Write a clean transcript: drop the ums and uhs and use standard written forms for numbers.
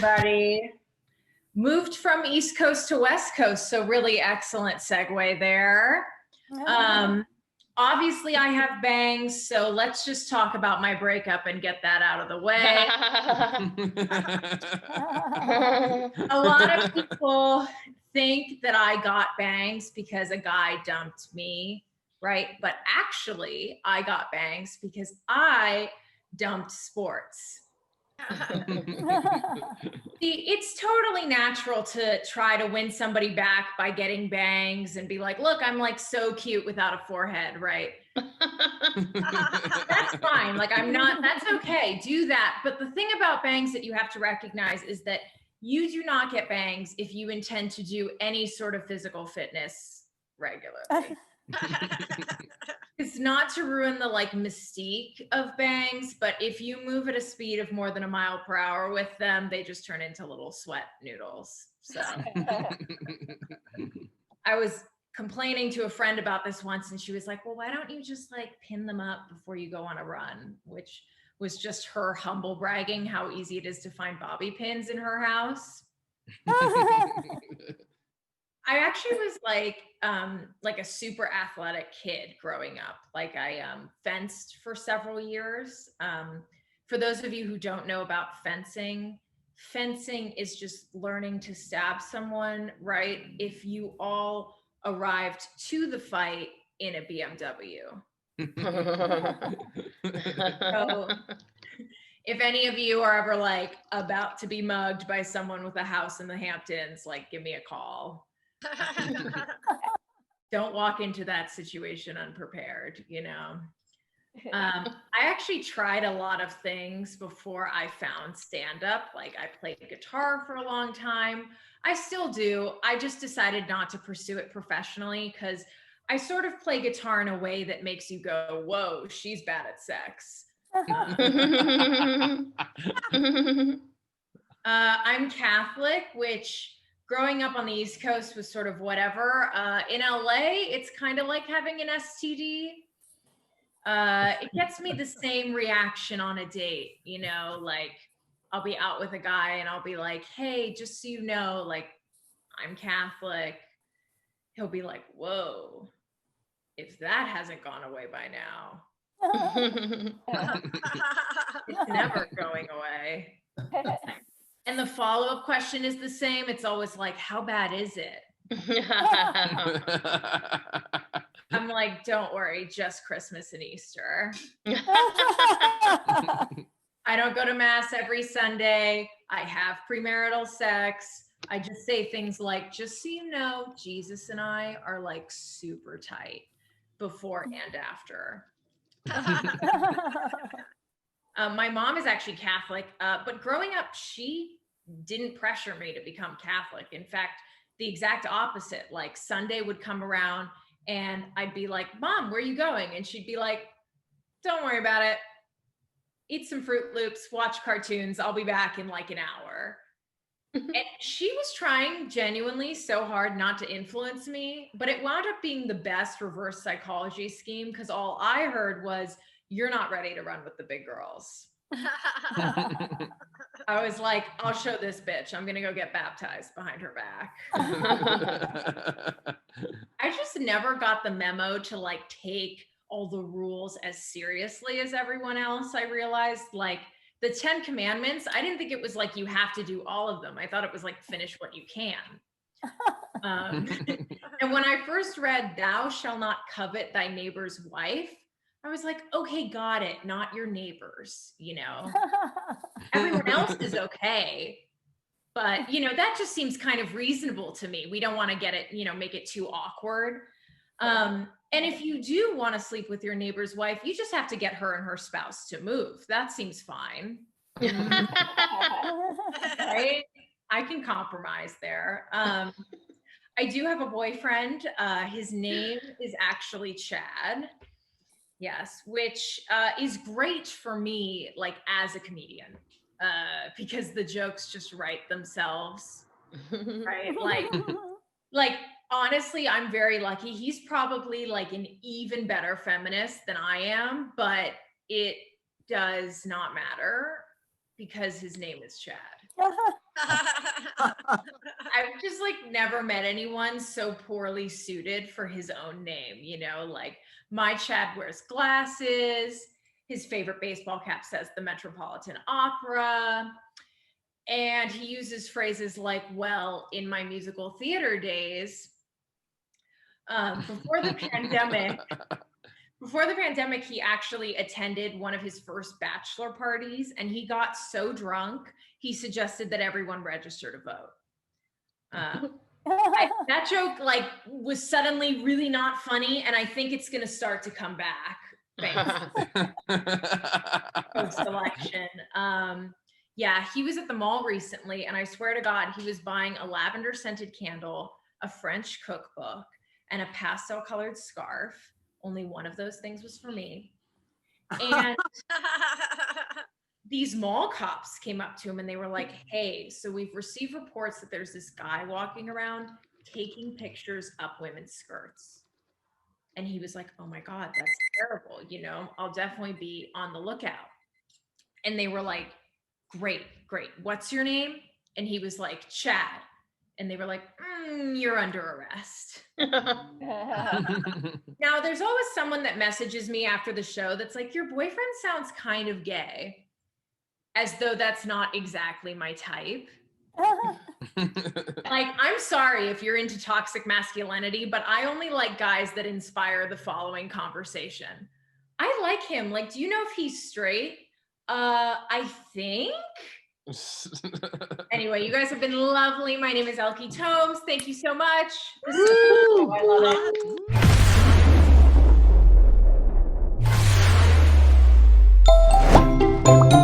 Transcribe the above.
everybody. Moved from East Coast to West Coast, so really excellent segue there. Obviously, I have bangs, so let's just talk about my breakup and get that out of the way. A lot of people think that I got bangs because a guy dumped me, right? But actually, I got bangs because I dumped sports. See, it's totally natural to try to win somebody back by getting bangs and be like, look, I'm like so cute without a forehead, right? That's fine. Like, I'm not, that's okay. Do that. But the thing about bangs that you have to recognize is that you do not get bangs if you intend to do any sort of physical fitness regularly. It's not to ruin the like mystique of bangs, but if you move at a speed of more than 1 mile per hour with them, they just turn into little sweat noodles. So I was complaining to a friend about this once, and she was like, well, why don't you just like pin them up before you go on a run? Which was just her humble bragging how easy it is to find bobby pins in her house. I actually was like a super athletic kid growing up. Like I fenced for several years. For those of you who don't know about fencing, fencing is just learning to stab someone, right? If you all arrived to the fight in a BMW. So if any of you are ever like about to be mugged by someone with a house in the Hamptons, like give me a call. Don't walk into that situation unprepared, you know. I actually tried a lot of things before I found stand-up. Like I played guitar for a long time. I still do. I just decided not to pursue it professionally because I sort of play guitar in a way that makes you go, whoa, she's bad at sex. I'm Catholic, which growing up on the East Coast was sort of whatever. In LA, it's kind of like having an STD. It gets me the same reaction on a date, you know, like I'll be out with a guy and I'll be like, hey, just so you know, like I'm Catholic. He'll be like, whoa, if that hasn't gone away by now, it's never going away. And the follow-up question is the same. It's always like, how bad is it? I'm like, don't worry, just Christmas and Easter. I don't go to mass every Sunday. I have premarital sex. I just say things like, just so you know, Jesus and I are like super tight before and after. My mom is actually Catholic, but growing up, she didn't pressure me to become Catholic. In fact, the exact opposite. Like Sunday would come around and I'd be like, Mom, where are you going? And she'd be like, don't worry about it. Eat some Fruit Loops, watch cartoons. I'll be back in like an hour. And she was trying genuinely so hard not to influence me, but it wound up being the best reverse psychology scheme because all I heard was, you're not ready to run with the big girls. I was like, I'll show this bitch. I'm going to go get baptized behind her back. I just never got the memo to like take all the rules as seriously as everyone else. I realized like the 10 commandments, I didn't think it was like you have to do all of them. I thought it was like finish what you can. And when I first read, thou shalt not covet thy neighbor's wife, I was like, okay, got it. Not your neighbors, you know, everyone else is okay. But, you know, that just seems kind of reasonable to me. We don't want to get it, you know, make it too awkward. And if you do want to sleep with your neighbor's wife, you just have to get her and her spouse to move. That seems fine. Right? I can compromise there. I do have a boyfriend. His name is actually Chad. Yes, which is great for me, like as a comedian, because the jokes just write themselves, right? Like honestly, I'm very lucky. He's probably like an even better feminist than I am, but it does not matter because his name is Chad. I've just like never met anyone so poorly suited for his own name, you know, like my Chad wears glasses. His favorite baseball cap says the Metropolitan Opera. And he uses phrases like, well, in my musical theater days, before the pandemic, he actually attended one of his first bachelor parties and he got so drunk, he suggested that everyone register to vote. That joke like was suddenly really not funny, and I think it's going to start to come back post-election. Yeah, he was at the mall recently, and I swear to God, he was buying a lavender scented candle, a French cookbook, and a pastel colored scarf. Only one of those things was for me. And these mall cops came up to him and they were like, hey, so we've received reports that there's this guy walking around taking pictures up women's skirts. And he was like, oh my God, that's terrible. You know, I'll definitely be on the lookout. And they were like, great. What's your name? And he was like, Chad. And they were like, you're under arrest. Now, there's always someone that messages me after the show that's like, your boyfriend sounds kind of gay, as though that's not exactly my type. Like, I'm sorry if you're into toxic masculinity, but I only like guys that inspire the following conversation. I like him. Like, do you know if he's straight? I think. Anyway, you guys have been lovely. My name is Elkie Tomes. Thank you so much. This is so cool. I love it.